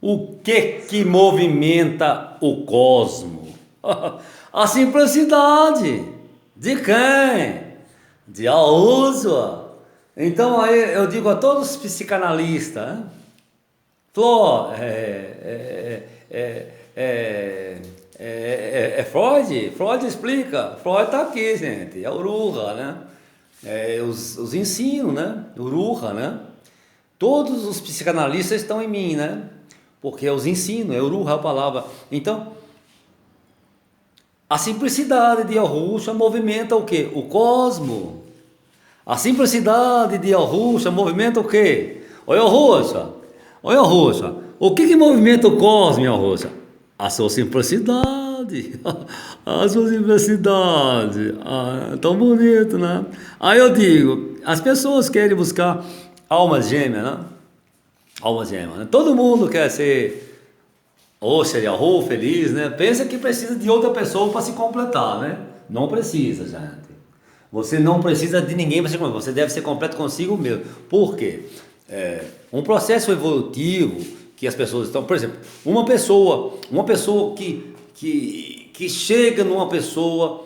O que movimenta o cosmo? A simplicidade. De quem? De Aúzua. Então aí eu digo a todos os psicanalistas, né? Flor, é Freud? Freud explica. Freud está aqui, gente. É Ururra, né? Os ensinos, né? Ururra, né? Todos os psicanalistas estão em mim, né? Porque eu os ensino, é Ururra a palavra. Então, a simplicidade de Arusha movimenta o quê? O cosmo. A simplicidade de Arusha movimenta o quê? Oi, Arusha. Oi, Arusha. O que movimenta o cosmo, Arusha? A sua simplicidade. A sua simplicidade. Tão bonito, né? Aí eu digo, as pessoas querem buscar alma gêmea, né? Alma gêmea, né? Todo mundo quer ser ou feliz, né? Pensa que precisa de outra pessoa para se completar, né? Não precisa, gente. Você não precisa de ninguém para se completar. Você deve ser completo consigo mesmo. Por quê? Um processo evolutivo que as pessoas estão, por exemplo, uma pessoa que chega numa pessoa,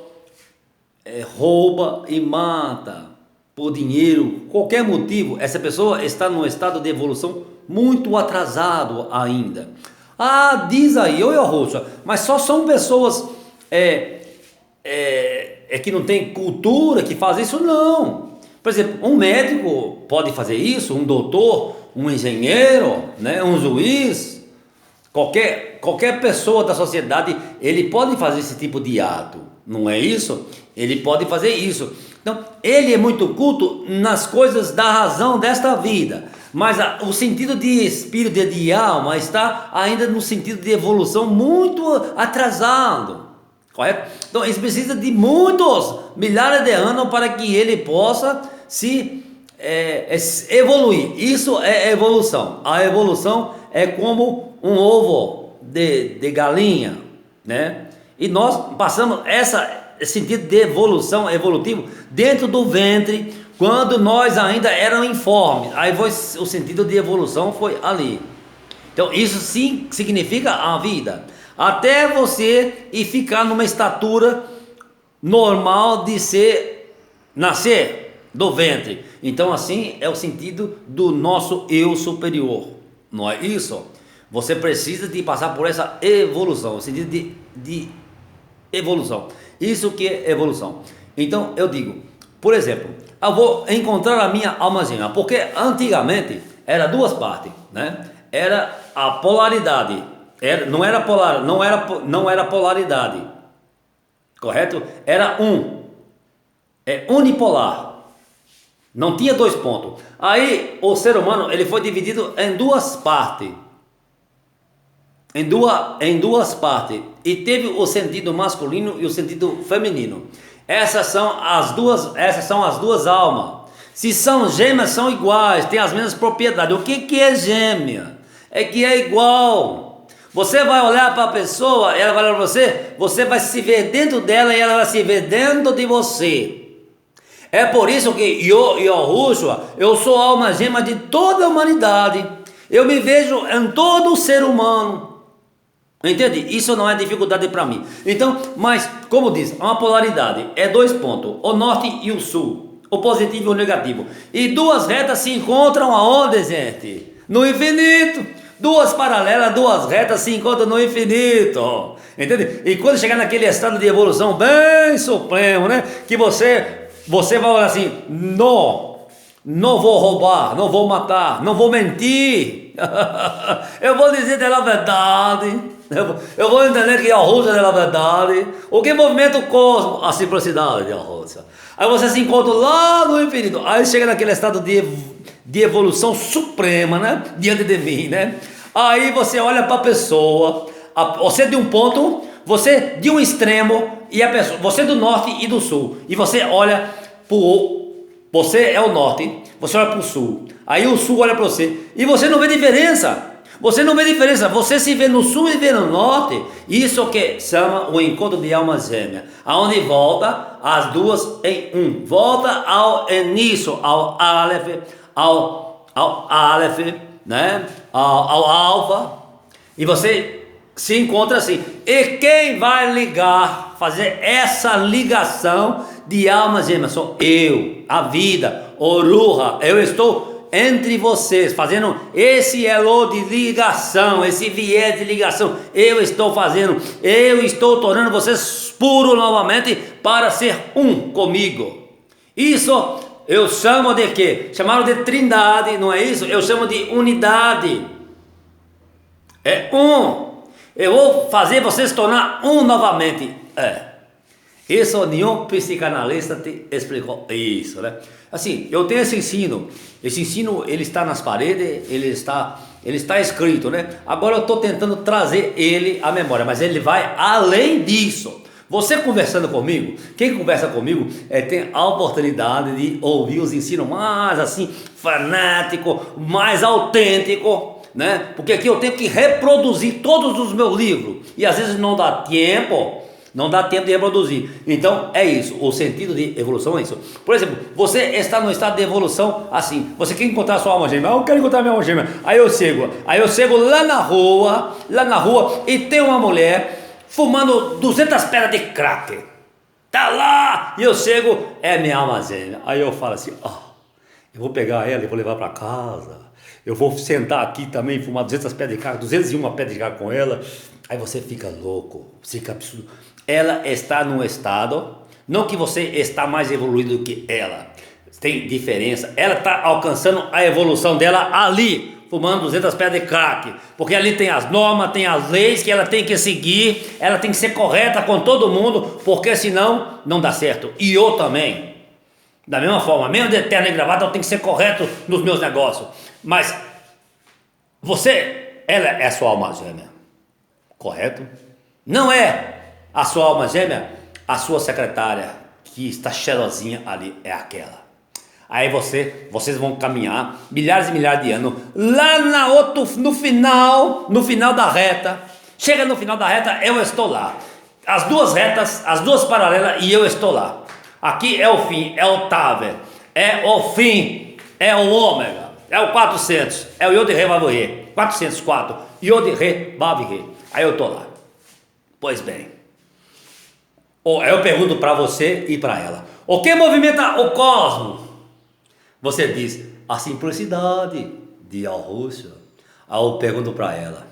rouba e mata por dinheiro, qualquer motivo, essa pessoa está num estado de evolução muito atrasado ainda. Diz aí, oi Rocha, mas só são pessoas que não tem cultura que fazem isso? Não. Por exemplo, um médico pode fazer isso, um doutor, um engenheiro, né, um juiz, qualquer pessoa da sociedade, ele pode fazer esse tipo de ato, não é isso? Ele pode fazer isso. Então, ele é muito culto nas coisas da razão desta vida, mas o sentido de espírito e de alma está ainda no sentido de evolução muito atrasado, correto? Então, ele precisa de muitos milhares de anos para que ele possa se evoluir. Isso é evolução. A evolução é como um ovo de galinha, né? E nós passamos esse sentido de evolução, evolutivo, dentro do ventre, quando nós ainda éramos informes. Aí foi, o sentido de evolução foi ali. Então isso sim significa a vida. Até você ir ficar numa estatura normal de nascer do ventre. Então assim é o sentido do nosso eu superior. Não é isso? Você precisa de passar por essa evolução, o sentido de evolução. Isso que é evolução. Então eu digo, por exemplo, eu vou encontrar a minha alma gêmea, porque antigamente era duas partes, né? Era a polaridade, não era polaridade, correto? Era unipolar, não tinha dois pontos. Aí o ser humano ele foi dividido em duas partes. Em duas partes, e teve o sentido masculino e o sentido feminino. Essas são as duas almas. Se são gêmeas, são iguais, têm as mesmas propriedades. O que é gêmea? É que é igual. Você vai olhar para a pessoa, ela vai olhar para você vai se ver dentro dela e ela vai se ver dentro de você. É por isso que eu sou a alma gêmea de toda a humanidade. Eu me vejo em todo o ser humano. Entende? Isso não é dificuldade para mim. Então, mas, como diz, uma polaridade é dois pontos, o norte e o sul, o positivo e o negativo. E duas retas se encontram aonde, gente? No infinito. Duas paralelas, duas retas se encontram no infinito. Entende? E quando chegar naquele estado de evolução bem supremo, né? Que você vai olhar assim, não vou roubar, não vou matar, não vou mentir. Eu vou dizer a verdade. Eu vou entender que a Rússia é a verdade. O que movimenta o cosmos? A simplicidade da Rússia. Aí você se encontra lá no infinito. Aí chega naquele estado de evolução suprema, né? Diante de mim, né? Aí você olha para a pessoa. Você de um ponto, você de um extremo, e a pessoa, você do norte e do sul. E você olha para você é o norte, você olha para o sul. Aí o sul olha para você. E você não vê diferença. Você se vê no sul e vê no norte. Isso que chama o encontro de alma gêmea, aonde volta as duas em um. Volta ao início, ao Aleph, né? Ao Alfa, E você se encontra assim. E quem vai ligar, fazer essa ligação de alma gêmea? Sou eu, a vida, Oruha. Eu estou entre vocês, fazendo esse elo de ligação, esse viés de ligação. Eu estou fazendo, eu estou tornando vocês puros novamente para ser um comigo. Isso eu chamo de quê? Chamaram de trindade, não é isso? Eu chamo de unidade. É um. Eu vou fazer você se tornar um novamente. Isso nenhum psicanalista te explicou isso, né? Assim, eu tenho esse ensino. Esse ensino, ele está nas paredes, ele está escrito, né? Agora eu estou tentando trazer ele à memória, mas ele vai além disso. Você conversando comigo, quem conversa comigo tem a oportunidade de ouvir os ensinos mais assim, fanático, mais autêntico, né? Porque aqui eu tenho que reproduzir todos os meus livros e às vezes não dá tempo de reproduzir. Então é isso, o sentido de evolução é isso. Por exemplo, você está no estado de evolução assim, você quer encontrar a sua alma gêmea. Eu quero encontrar minha alma gêmea. Aí eu chego lá na rua e tem uma mulher fumando 200 pedras de crack. Tá lá, e eu chego, é minha alma gêmea. Aí eu falo assim, eu vou pegar ela e vou levar para casa. Eu vou sentar aqui também, fumar 200 pedras de crack, 201 pedras de crack com ela. Aí você fica louco, fica absurdo. Ela está num estado, não que você está mais evoluído do que ela. Tem diferença. Ela está alcançando a evolução dela ali, fumando 200 pedras de crack, porque ali tem as normas, tem as leis que ela tem que seguir, ela tem que ser correta com todo mundo, porque senão não dá certo. E eu também, da mesma forma, mesmo de terno e gravata, eu tenho que ser correto nos meus negócios. Mas ela é a sua alma gêmea, correto? Não é a sua alma gêmea, a sua secretária que está cheirosinha ali, é aquela. Aí vocês vão caminhar milhares e milhares de anos lá no final da reta. Chega no final da reta, eu estou lá. As duas retas, as duas paralelas e eu estou lá. Aqui é o fim, é o Taver, é o fim, é o ômega, é o 400, é o Yod Re Vav Re, 404, Yod Re Vav Re. Aí eu estou lá. Pois bem, eu pergunto para você e para ela: o que movimenta o cosmos? Você diz, a simplicidade de Arusha. Aí eu pergunto para ela,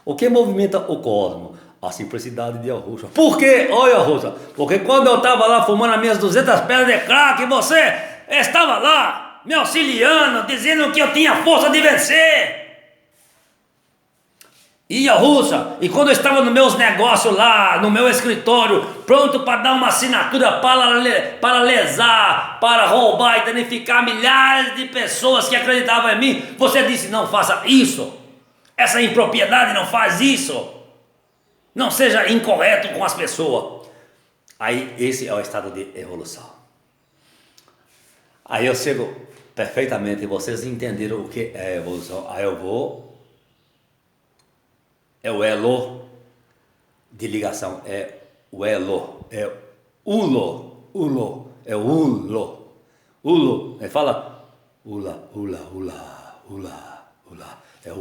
o que movimenta o cosmos? A simplicidade de Arusha. Por quê? Olha, Arusha, porque quando eu estava lá fumando as minhas 200 pedras de crack, você estava lá me auxiliando, dizendo que eu tinha força de vencer. E Arusha, e quando eu estava nos meus negócios lá, no meu escritório, pronto para dar uma assinatura para lesar, para roubar e danificar milhares de pessoas que acreditavam em mim, você disse, não faça isso, essa impropriedade, não faz isso, não seja incorreto com as pessoas. Aí esse é o estado de evolução. Aí eu chego perfeitamente, vocês entenderam o que é evolução. Aí eu vou... É o elo de ligação, é o elo, é ulo, é ulo, ele fala ula, é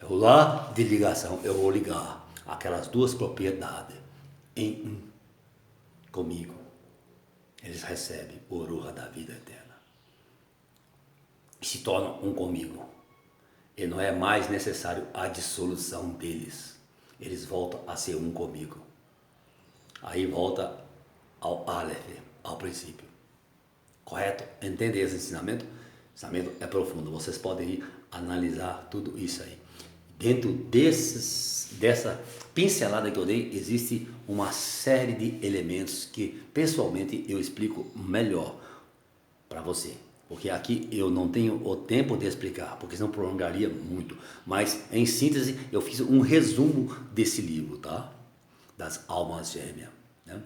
ula de ligação, eu vou ligar aquelas duas propriedades em um comigo, eles recebem o Oruha da vida eterna, e se tornam um comigo. E não é mais necessário a dissolução deles. Eles voltam a ser um comigo. Aí volta ao Aleph, ao princípio. Correto? Entende esse ensinamento? O ensinamento é profundo. Vocês podem ir analisar tudo isso aí. Dentro dessa pincelada que eu dei, existe uma série de elementos que, pessoalmente, eu explico melhor para você. Porque aqui eu não tenho o tempo de explicar, porque senão prolongaria muito. Mas, em síntese, eu fiz um resumo desse livro, tá? Das almas gêmeas, né?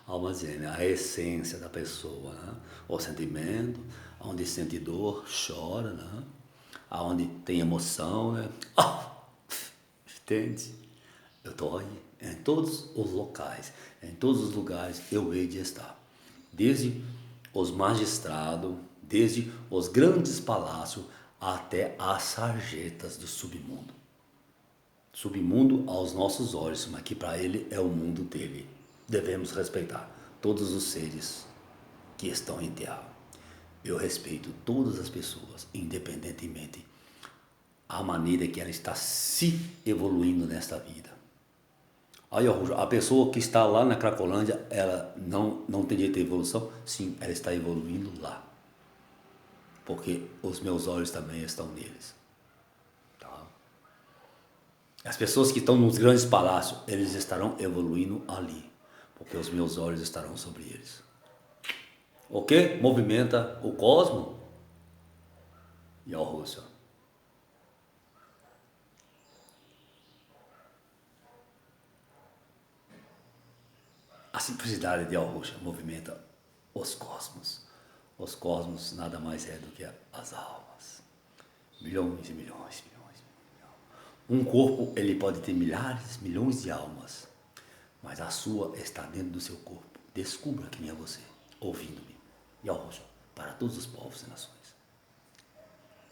Almas gêmeas, a essência da pessoa, né? O sentimento, onde sente dor, chora, né? Aonde tem emoção, né? Entende? Eu estou aí, em todos os locais, em todos os lugares eu hei de estar. Desde os magistrados, desde os grandes palácios até as sarjetas do submundo. submundo aos nossos olhos, mas que para ele é o mundo dele. Devemos respeitar todos os seres que estão em terra. Eu respeito todas as pessoas, independentemente a maneira que ela está se evoluindo nesta vida. Aí, a pessoa que está lá na Cracolândia, ela não tem direito à evolução? Sim, ela está evoluindo lá. Porque os meus olhos também estão neles. Tá? As pessoas que estão nos grandes palácios, eles estarão evoluindo ali. Porque os meus olhos estarão sobre eles. O que movimenta o cosmos? E a Rússia. A simplicidade de Al-Rússia movimenta os cosmos. Os cosmos nada mais é do que as almas. Milhões e milhões, milhões, milhões. Um corpo, ele pode ter milhares, milhões de almas, mas a sua está dentro do seu corpo. Descubra quem é você, ouvindo-me. E Al-Rússia, para todos os povos e nações.